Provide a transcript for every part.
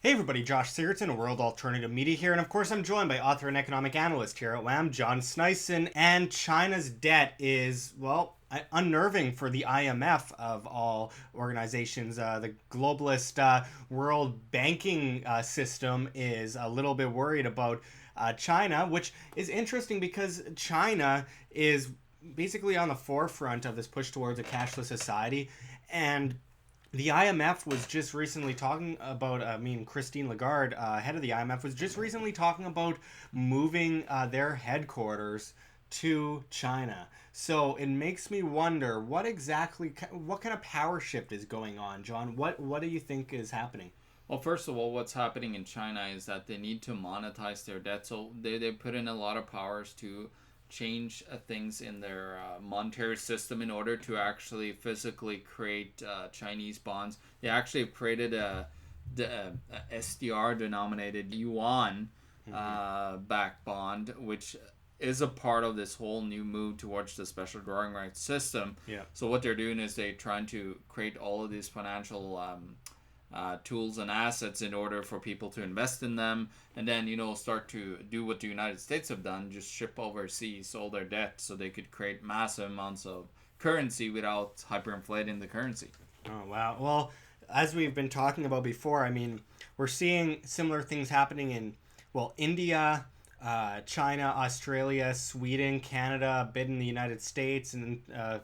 Hey everybody, Josh Sigurdson, World Alternative Media here, and of course I'm joined by author and economic analyst here at WAM, John Sneisen, and China's debt is, well, unnerving for the IMF of all organizations. The globalist world banking system is a little bit worried about China, which is interesting because China is basically on the forefront of this push towards a cashless society, and the IMF was just recently talking about, Christine Lagarde, head of the IMF, was just recently talking about moving their headquarters to China. So it makes me wonder what kind of power shift is going on, John? What do you think is happening? Well, first of all, what's happening in China is that they need to monetize their debt. So they put in a lot of powers to change things in their monetary system in order to actually physically create Chinese bonds. They actually have created a SDR denominated yuan backed bond, which is a part of this whole new move towards the special drawing rights system. Yeah. So what they're doing is they're trying to create all of these financial tools and assets in order for people to invest in them, and then start to do what the United States have done, just ship overseas all their debt so they could create massive amounts of currency without hyperinflating the currency. Oh, wow. Well, as we've been talking about before, we're seeing similar things happening in, well, India, China, Australia, Sweden, Canada, a bit in the United States, and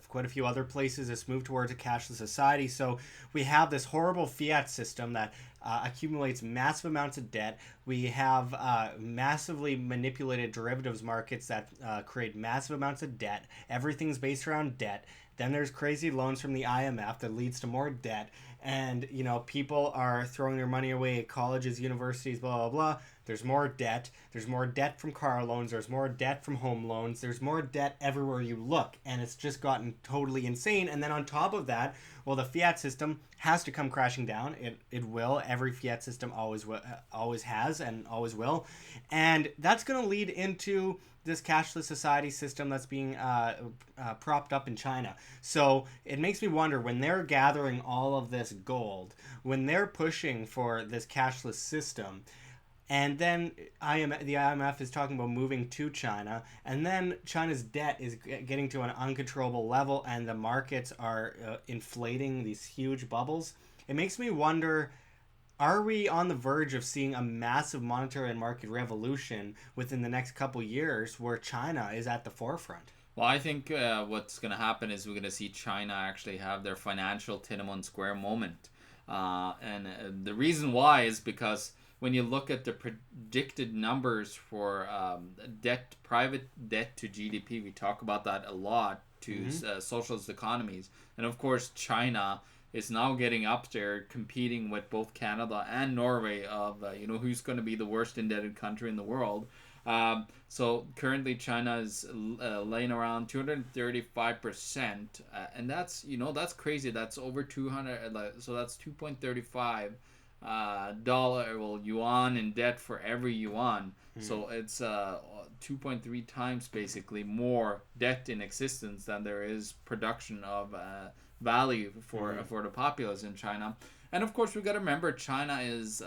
quite a few other places. This move towards a cashless society. So we have this horrible fiat system that accumulates massive amounts of debt. We have massively manipulated derivatives markets that create massive amounts of debt. Everything's based around debt. Then there's crazy loans from the IMF that leads to more debt. And, people are throwing their money away at colleges, universities, blah, blah, blah. There's more debt. There's more debt from car loans. There's more debt from home loans. There's more debt everywhere you look. And it's just gotten totally insane. And then on top of that, well, the fiat system has to come crashing down. It will. Every fiat system always has and always will. And that's going to lead into this cashless society system that's being propped up in China. So it makes me wonder, when they're gathering all of this gold, when they're pushing for this cashless system, and then the IMF is talking about moving to China, and then China's debt is getting to an uncontrollable level, and the markets are inflating these huge bubbles. It makes me wonder, are we on the verge of seeing a massive monetary and market revolution within the next couple years where China is at the forefront? Well, I think what's going to happen is we're going to see China actually have their financial Tiananmen Square moment. And the reason why is because when you look at the predicted numbers for private debt to GDP, we talk about that a lot to socialist economies. And of course, China is now getting up there competing with both Canada and Norway of who's going to be the worst indebted country in the world. So currently China is laying around 235%, and that's crazy. That's over 200. So that's 2.35 yuan in debt for every yuan. So it's 2.3 times basically more debt in existence than there is production of value for the populace in China. And of course we got to remember, China has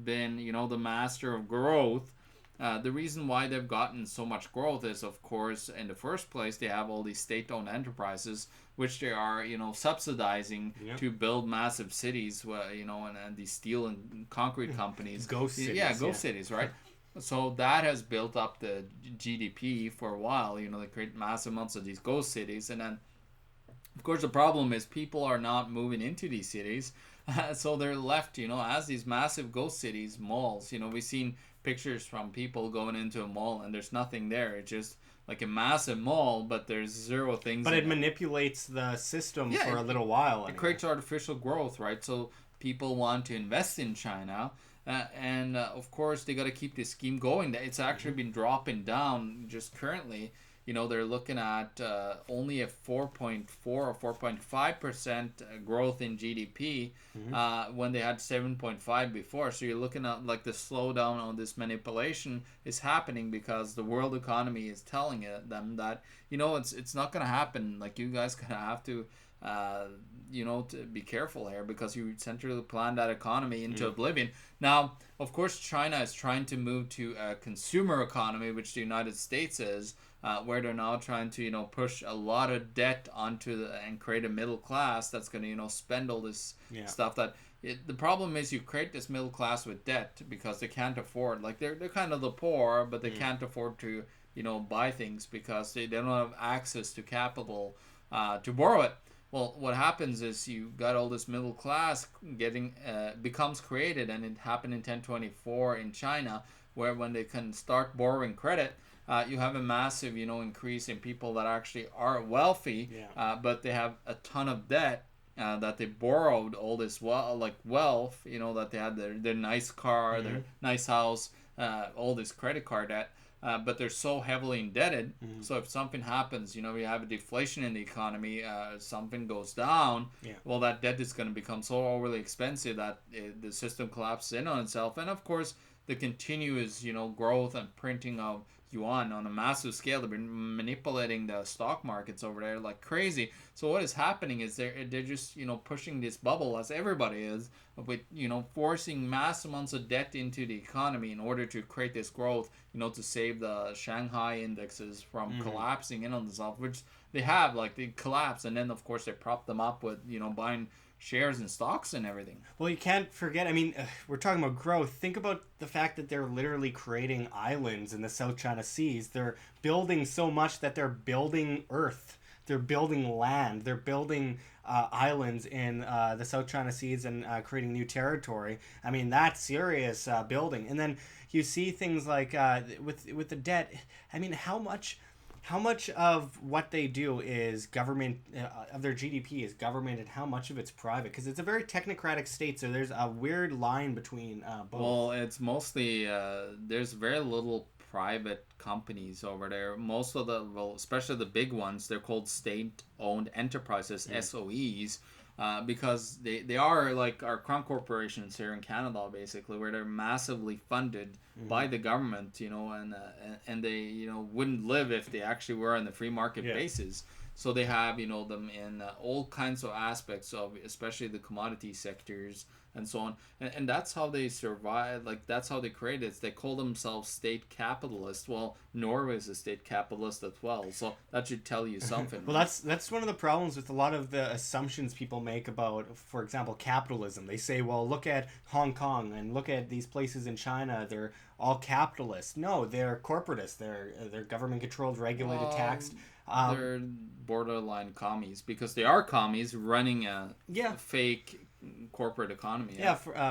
been the master of growth. The reason why they've gotten so much growth is, of course, in the first place, they have all these state-owned enterprises, which they are, subsidizing to build massive cities, and these steel and concrete companies. Ghost cities. Yeah, ghost cities, right? So that has built up the GDP for a while. They create massive amounts of these ghost cities, and then, of course, the problem is people are not moving into these cities, so they're left, as these massive ghost cities, malls. We've seen pictures from people going into a mall and there's nothing there. It's just like a massive mall, but there's zero things. But it manipulates the system for a little while. It creates artificial growth, right? So people want to invest in China. And of course, they got to keep this scheme going. It's actually been dropping down just currently. They're looking at only a 4.4 or 4.5% growth in GDP when they had 7.5 before. So you're looking at like the slowdown on this manipulation is happening because the world economy is telling them that it's not going to happen. Like, you guys gonna have to to be careful here, because you centrally plan that economy into oblivion. Now, of course, China is trying to move to a consumer economy, which the United States is, where they're now trying to, push a lot of debt onto and create a middle class that's going to, spend all this stuff that. The problem is you create this middle class with debt because they can't afford, like they're kind of the poor, but they can't afford to buy things because they don't have access to capital to borrow it. Well, what happens is you got all this middle class becomes created, and it happened in 1024 in China, where when they can start borrowing credit, you have a massive increase in people that actually are wealthy, but they have a ton of debt. That they borrowed all this wealth, that they had their nice car, their nice house, all this credit card debt, but they're so heavily indebted. So if something happens, you have a deflation in the economy, something goes down, well, that debt is going to become so overly expensive that the system collapses in on itself. And of course, the continuous, growth and printing of yuan on a massive scale. They've been manipulating the stock markets over there like crazy. So what is happening is they're just pushing this bubble, as everybody is, with forcing mass amounts of debt into the economy in order to create this growth, to save the Shanghai indexes from collapsing in on themselves, which they have, like they collapse, and then of course they prop them up with buying shares and stocks and everything. Well, you can't forget, we're talking about growth. Think about the fact that they're literally creating islands in the South China Seas. They're building so much that they're building earth. They're building land. They're building islands in the South China Seas and creating new territory. That's serious building. And then you see things like with the debt. How much of what they do is government, of their GDP is government, and how much of it's private? Because it's a very technocratic state, so there's a weird line between both. Well, it's mostly, there's very little private companies over there. Most of especially the big ones, they're called state-owned enterprises, SOEs. Because they are like our crown corporations here in Canada, basically, where they're massively funded by the government, and they wouldn't live if they actually were on the free market basis. So they have them in all kinds of aspects of, especially the commodity sectors and so on, and that's how they survive. Like that's how they create it. They call themselves state capitalist. Well, Norway is a state capitalist as well, so that should tell you something. Well, that's one of the problems with a lot of the assumptions people make about, for example, capitalism. They say, well, look at Hong Kong and look at these places in China. They're all capitalist. No, they're corporatist. They're government controlled, regulated, taxed. They're borderline commies, because they are commies running a fake corporate economy.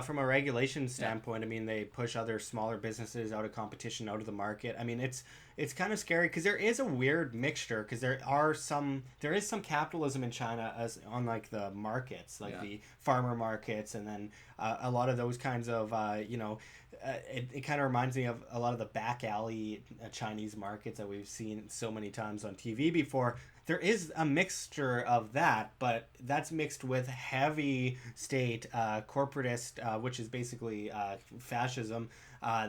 From a regulation standpoint, they push other smaller businesses out of competition, out of the market. It's kind of scary because there is a weird mixture, because there is some capitalism in China as on like the markets, like the farmer markets, and then a lot of those kinds of it kind of reminds me of a lot of the back alley Chinese markets that we've seen so many times on TV before. There is a mixture of that, but that's mixed with heavy state corporatist, which is basically fascism,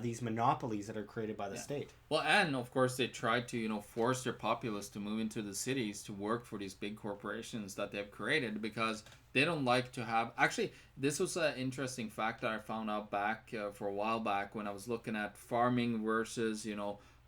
these monopolies that are created by the state. Well, and of course they try to force their populace to move into the cities to work for these big corporations that they've created, because they don't like to have. Actually, this was an interesting fact that I found out back for a while back when I was looking at farming versus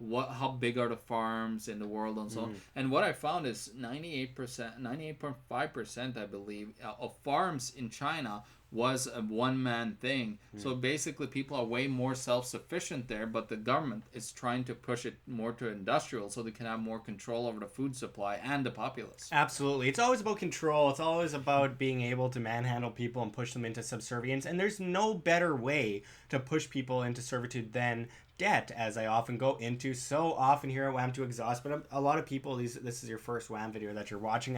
how big are the farms in the world and so on. And what I found is 98.5%, I believe, of farms in China was a one-man thing. So basically people are way more self-sufficient there, but the government is trying to push it more to industrial so they can have more control over the food supply and the populace. Absolutely. It's always about control. It's always about being able to manhandle people and push them into subservience. And there's no better way to push people into servitude than debt, as I often go into so often here at Wham to Exhaust. But a lot of people, this is your first Wham video that you're watching.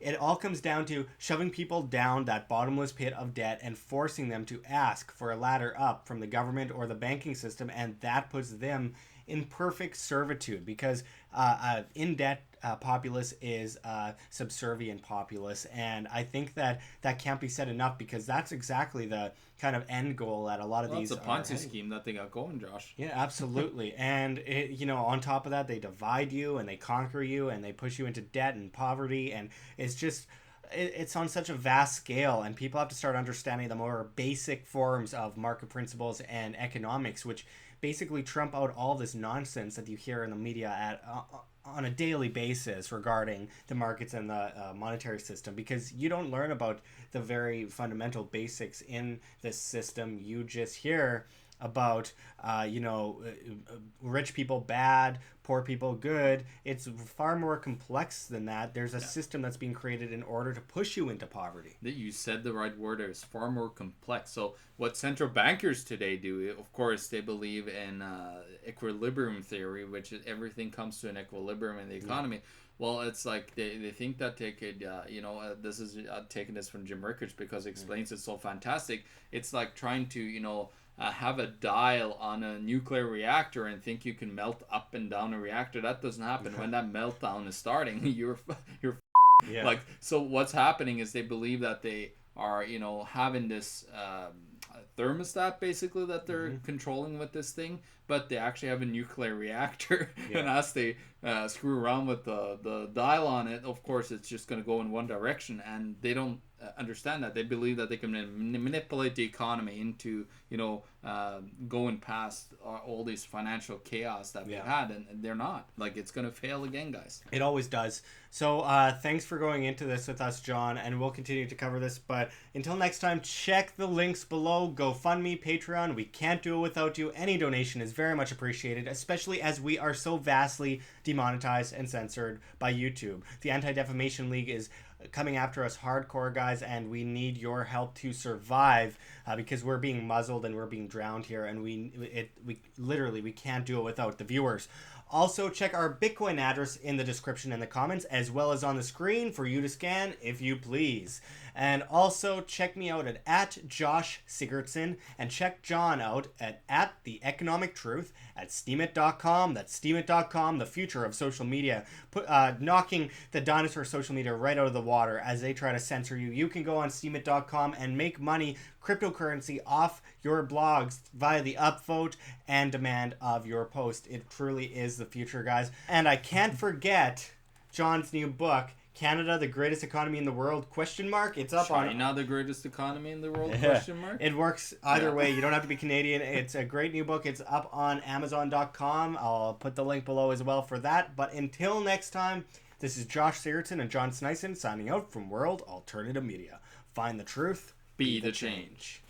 It all comes down to shoving people down that bottomless pit of debt and forcing them to ask for a ladder up from the government or the banking system, and that puts them in perfect servitude, because in debt populace is subservient populace, and I think that can't be said enough, because that's exactly the kind of end goal that a lot of these. It's a Ponzi scheme that they got going, Josh. Yeah, absolutely. And on top of that, they divide you and they conquer you and they push you into debt and poverty, and it's just it's on such a vast scale, and people have to start understanding the more basic forms of market principles and economics, which basically trump out all this nonsense that you hear in the media on a daily basis regarding the markets and the monetary system, because you don't learn about the very fundamental basics in this system. You just hear about rich people bad, poor people good. It's far more complex than that. There's a system that's being created in order to push you into poverty. That you said the right word. It's far more complex. So what central bankers today do, of course, they believe in equilibrium theory, which is everything comes to an equilibrium in the economy. Well, it's like they think that they could, this is taking this from Jim Rickards because it explains it so fantastic. It's like trying to, have a dial on a nuclear reactor and think you can melt up and down a reactor. That doesn't happen. When that meltdown is starting, you're like, so what's happening is they believe that they are, having this thermostat basically that they're controlling with this thing, but they actually have a nuclear reactor. And as they screw around with the dial on it, of course it's just going to go in one direction, and they don't understand that. They believe that they can manipulate the economy into going past all this financial chaos that we had, and they're not. Like, it's going to fail again, guys. It always does. So thanks for going into this with us, John, and we'll continue to cover this. But until next time, check the links below. GoFundMe, Patreon. We can't do it without you. Any donation is very much appreciated, especially as we are so vastly demonetized and censored by YouTube. The Anti-Defamation League is coming after us hardcore, guys, and we need your help to survive because we're being muzzled and we're being drowned here, and we literally can't do it without the viewers. Also, check our Bitcoin address in the description and the comments, as well as on the screen for you to scan if you please. And also check me out at Josh Sigurdson, and check John out at The Economic Truth at steemit.com. That's steemit.com, the future of social media, knocking the dinosaur social media right out of the water as they try to censor you. You can go on steemit.com and make money, cryptocurrency, off your blogs via the upvote and demand of your post. It truly is the future, guys. And I can't forget John's new book, Canada, the greatest economy in the world, ? It's up on China, the greatest economy in the world, ? It works either way. You don't have to be Canadian. It's a great new book. It's up on Amazon.com. I'll put the link below as well for that. But until next time, this is Josh Sigurdson and John Sneisen signing out from World Alternative Media. Find the truth. Be the change.